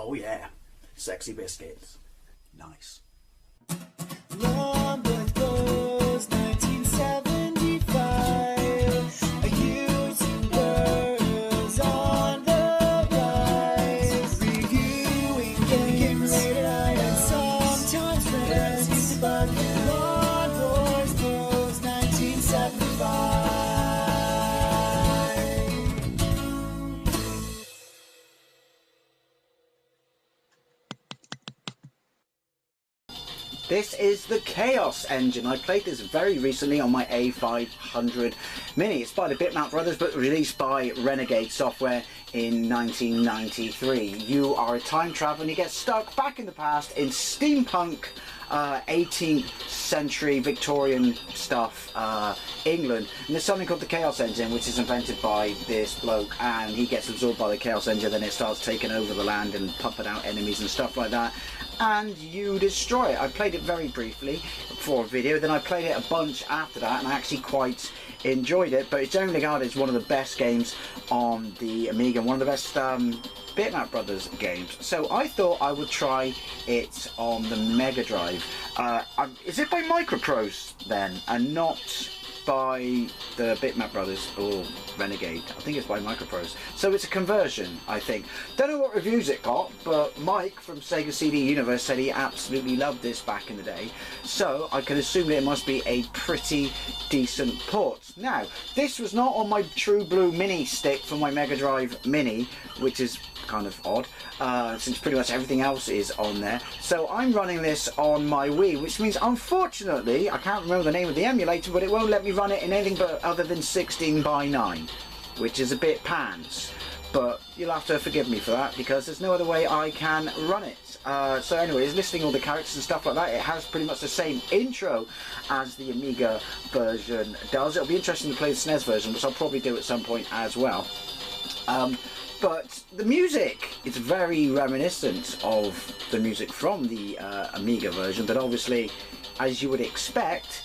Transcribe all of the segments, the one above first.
Oh yeah, sexy biscuits. Nice. Long Blues 1975. A YouTuber's on the rise. Reviewing games late at night and sometimes friends. But Long Blues 1975. This is the Chaos engine. I played this very recently on my A500 Mini. It's by the Bitmap Brothers, but released by Renegade Software in 1993. You are a time traveler and you get stuck back in the past in steampunk 18th century Victorian stuff, England. And there's something called the Chaos engine, which is invented by this bloke, and he gets absorbed by the Chaos engine, then it starts taking over the land and pumping out enemies and stuff like that. And you destroy it. I played it very briefly for a video, then I played it a bunch after that, and I actually quite enjoyed it. But it's generally regarded as one of the best games on the Amiga, one of the best Bitmap Brothers games. So I thought I would try it on the Mega Drive. Is it by Microprose then, and not by the Bitmap Brothers or Renegade? I think it's by Microprose. So it's a conversion, I think. Don't know what reviews it got, but Mike from Sega CD Universe said he absolutely loved this back in the day. So I can assume that it must be a pretty decent port. Now, this was not on my True Blue Mini stick for my Mega Drive Mini, which is kind of odd, since pretty much everything else is on there. So I'm running this on my Wii, which means unfortunately I can't remember the name of the emulator, but it won't let me run it in anything but other than 16:9, which is a bit pants, but you'll have to forgive me for that because there's no other way I can run it. So anyway, it's listing all the characters and stuff like that. It has pretty much the same intro as the Amiga version does. It'll be interesting to play the SNES version, which I'll probably do at some point as well. But the music is very reminiscent of the music from the Amiga version, but obviously, as you would expect,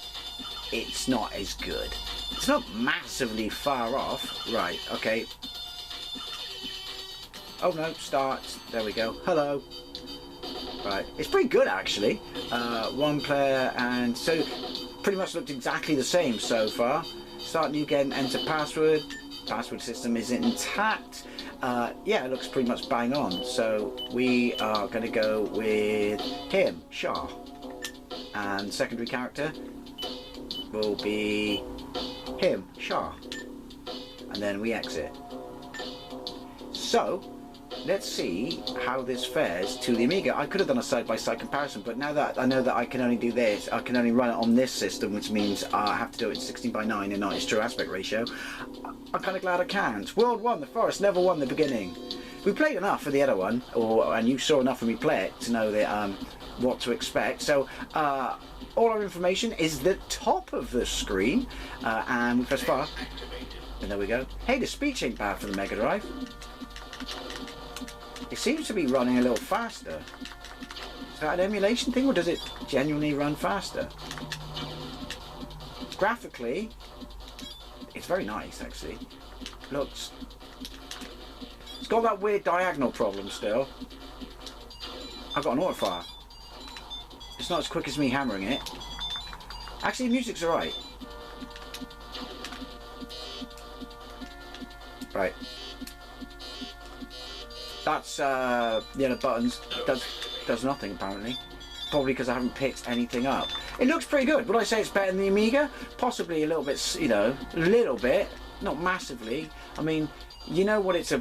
it's not as good. It's not massively far off. Right, okay. Oh no, start. There we go. Hello. Right, it's pretty good actually. One player, and so pretty much looked exactly the same so far. Start new game, enter password. Password system is intact. Yeah, it looks pretty much bang on. So we are going to go with him, Shah. And secondary character will be him, Shah. And then we exit. So let's see how this fares to the Amiga. I could have done a side-by-side comparison, but now that I know that I can only do this, I can only run it on this system, which means I have to do it in 16:9 and not its true aspect ratio. I'm kind of glad I can't. World 1, the forest never won the beginning. We played enough for the other one, and you saw enough of me play it to know that what to expect. So all our information is the top of the screen, and we press far, and there we go. Hey, the speech ain't bad for the Mega Drive. It seems to be running a little faster. Is that an emulation thing, or does it genuinely run faster? Graphically, it's very nice actually. Looks, it's got that weird diagonal problem still. I've got an autofire. It's not as quick as me hammering it. Actually, the music's alright. Right. That's the buttons does nothing apparently. Probably because I haven't picked anything up. It looks pretty good. Would I say it's better than the Amiga? Possibly a little bit, you know, a little bit, not massively. I mean, you know what it's a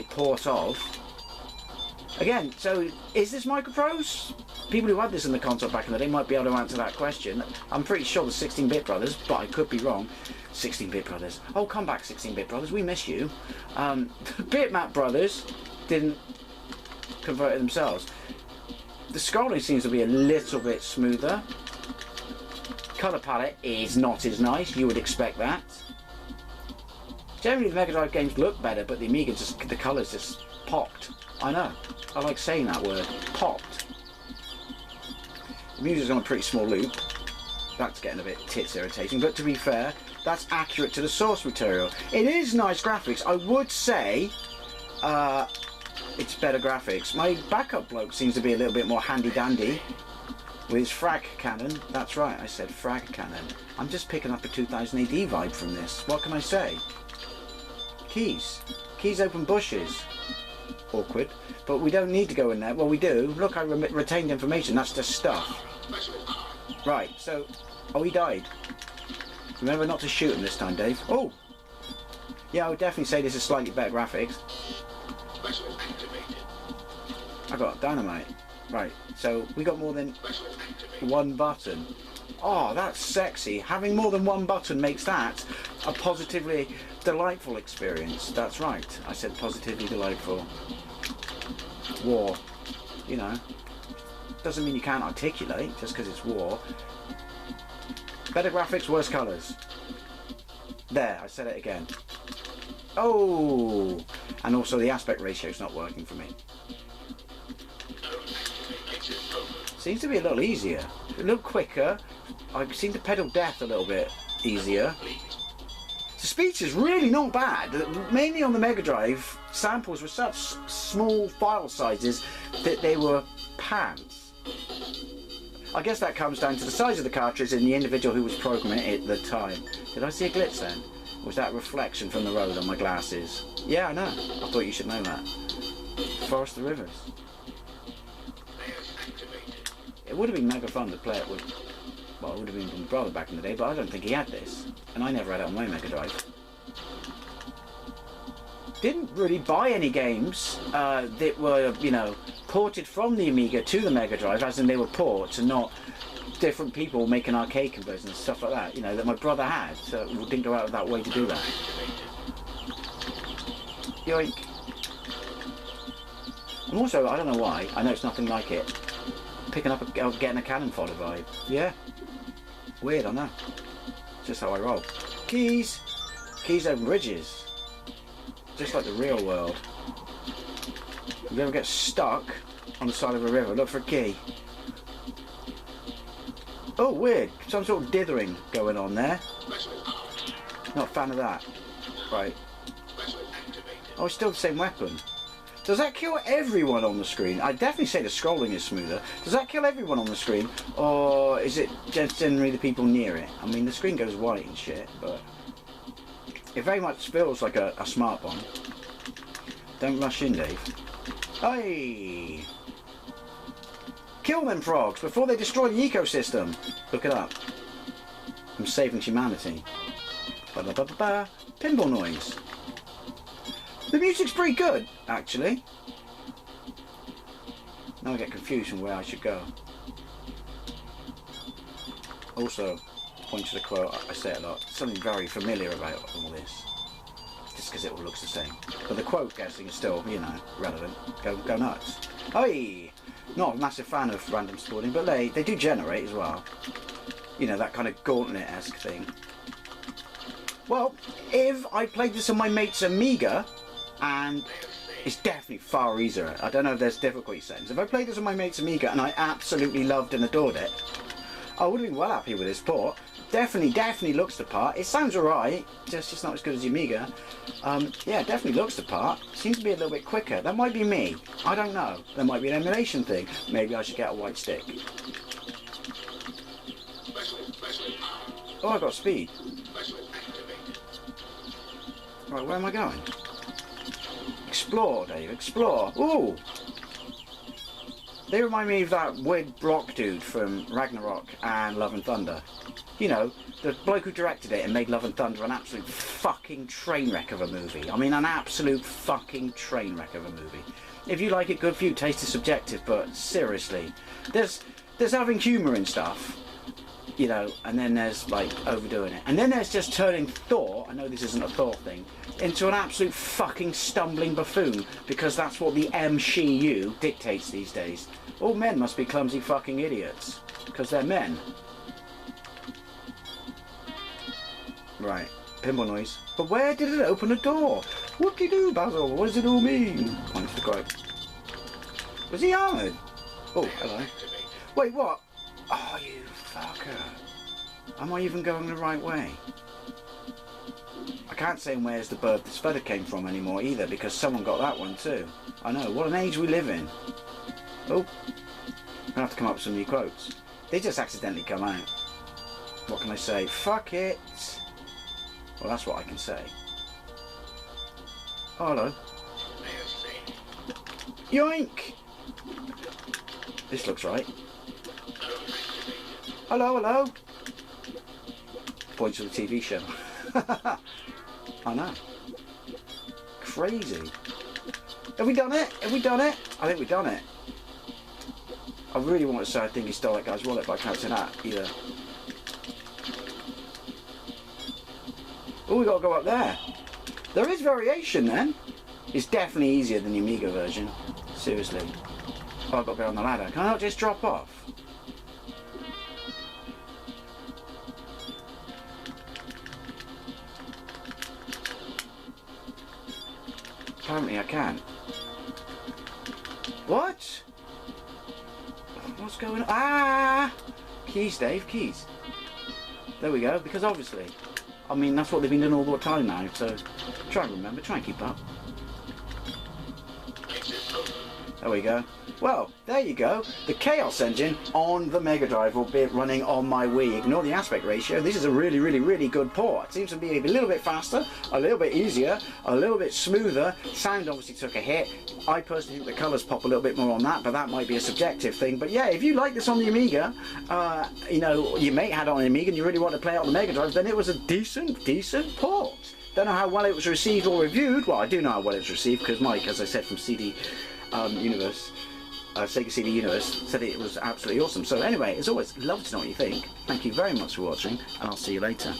port of. Again, so is this Microprose? People who had this in the console back in the day might be able to answer that question. I'm pretty sure the 16-bit brothers, but I could be wrong. 16-bit brothers. Oh, come back, 16-bit brothers. We miss you. The Bitmap brothers didn't convert it themselves. The scrolling seems to be a little bit smoother. Colour palette is not as nice. You would expect that. Generally, the Mega Drive games look better, but the Amiga just the colours just popped. I know. I like saying that word. Popped. The music's on a pretty small loop. That's getting a bit tits irritating, but to be fair, that's accurate to the source material. It is nice graphics. I would say it's better graphics. My backup bloke seems to be a little bit more handy-dandy with his frag cannon. That's right, I said frag cannon. I'm just picking up a 2000 AD vibe from this. What can I say? Keys. Keys open bushes. Awkward. But we don't need to go in there. Well, we do. Look, I retained information. That's just stuff. Right, so... Oh, he died. Remember not to shoot him this time, Dave. Oh! Yeah, I would definitely say this is slightly better graphics. I got dynamite. Right, so we got more than one button. Oh, that's sexy. Having more than one button makes that a positively delightful experience. That's right. I said positively delightful. War. You know. Doesn't mean you can't articulate just because it's war. Better graphics, worse colours. There, I said it again. Oh! And also the aspect ratio's not working for me. Seems to be a little easier. A little quicker. I seem to pedal death a little bit easier. The speech is really not bad. Mainly on the Megadrive, samples were such small file sizes that they were pants. I guess that comes down to the size of the cartridge and the individual who was programming it at the time. Did I see a glitch then? Or was that reflection from the road on my glasses? Yeah, I know. I thought you should know that. Forest the Rivers. It would have been mega fun to play it with, well, it would have been with my brother back in the day, but I don't think he had this. And I never had it on my Mega Drive. Didn't really buy any games that were, you know, ported from the Amiga to the Mega Drive, as in they were ports and not different people making arcade conversions and stuff like that, you know, that my brother had, so we didn't go out of that way to do that. Yoink. And also, I don't know why, I know it's nothing like it, picking up, getting a cannon fodder vibe. Yeah. Weird, I know. Just how I roll. Keys! Keys open bridges. Just like the real world. If you ever get stuck on the side of a river, look for a key. Oh, weird. Some sort of dithering going on there. Not a fan of that. Right. Oh, it's still the same weapon. Does that kill everyone on the screen? I'd definitely say the scrolling is smoother. Does that kill everyone on the screen? Or is it just generally the people near it? I mean, the screen goes white and shit, but... It very much feels like a smart bomb. Don't rush in, Dave. Hey! Kill them frogs before they destroy the ecosystem. Look it up. I'm saving humanity. Ba-ba-ba-ba-ba. Pinball noise. The music's pretty good, actually. Now I get confused from where I should go. Also, point to the quote, I say it a lot, something very familiar about all this. Just because it all looks the same. But the quote guessing is still, you know, relevant. Go nuts. Hey! Not a massive fan of random spawning, but they do generate as well. You know, that kind of gauntlet-esque thing. Well, if I played this on my mate's Amiga, and it's definitely far easier. I don't know if there's difficulty settings. If I played this on my mate's Amiga and I absolutely loved and adored it, I would have been well happy with this port. Definitely looks the part. It sounds alright, just not as good as the Amiga. Yeah, definitely looks the part. Seems to be a little bit quicker. That might be me. I don't know. There might be an emulation thing. Maybe I should get a white stick. Oh, I got speed. Right, where am I going? Explore, Dave, explore. Ooh! They remind me of that weird block dude from Ragnarok and Love and Thunder. You know, the bloke who directed it and made Love and Thunder an absolute fucking train wreck of a movie. I mean, an absolute fucking train wreck of a movie. If you like it, good for you. Taste is subjective, but seriously. There's having humour and stuff, you know, and then there's, like, overdoing it. And then there's just turning Thor, I know this isn't a Thor thing, into an absolute fucking stumbling buffoon, because that's what the MCU dictates these days. All men must be clumsy fucking idiots, because they're men. Right, pinball noise. But where did it open a door? Whoop-de-doo, Basil, what does it all mean? Point to the quote. Was he armoured? Oh, hello. Wait, what? Oh, you fucker. Am I even going the right way? I can't say where's the bird this feather came from anymore either, because someone got that one too. I know, what an age we live in. Oh, I'm gonna have to come up with some new quotes. They just accidentally come out. What can I say? Fuck it. Well, that's what I can say. Oh, hello. Yoink! This looks right. Hello, hello. Points to the TV show. I know. Crazy. Have we done it? Have we done it? I think we've done it. I really want to say I think he stole that guy's wallet, but I can't say that either. Oh, we got to go up there. There is variation then. It's definitely easier than the Amiga version. Seriously. Oh, I've got to go on the ladder. Can I not just drop off? Apparently I can. What? What's going on? Ah! Keys, Dave, keys. There we go, because obviously, I mean, that's what they've been doing all the time now, so try and remember, try and keep up. There we go. Well, there you go. The Chaos engine on the Mega Drive, albeit running on my Wii. Ignore the aspect ratio. This is a really, really, really good port. It seems to be a little bit faster, a little bit easier, a little bit smoother. Sound obviously took a hit. I personally think the colours pop a little bit more on that, but that might be a subjective thing. But yeah, if you like this on the Amiga, you know, your mate had it on the Amiga and you really want to play it on the Mega Drive, then it was a decent port. Don't know how well it was received or reviewed. Well, I do know how well it was received because Mike, as I said, from CD Universe, Sega CD Universe, said it was absolutely awesome. So anyway, as always, love to know what you think. Thank you very much for watching, and I'll see you later.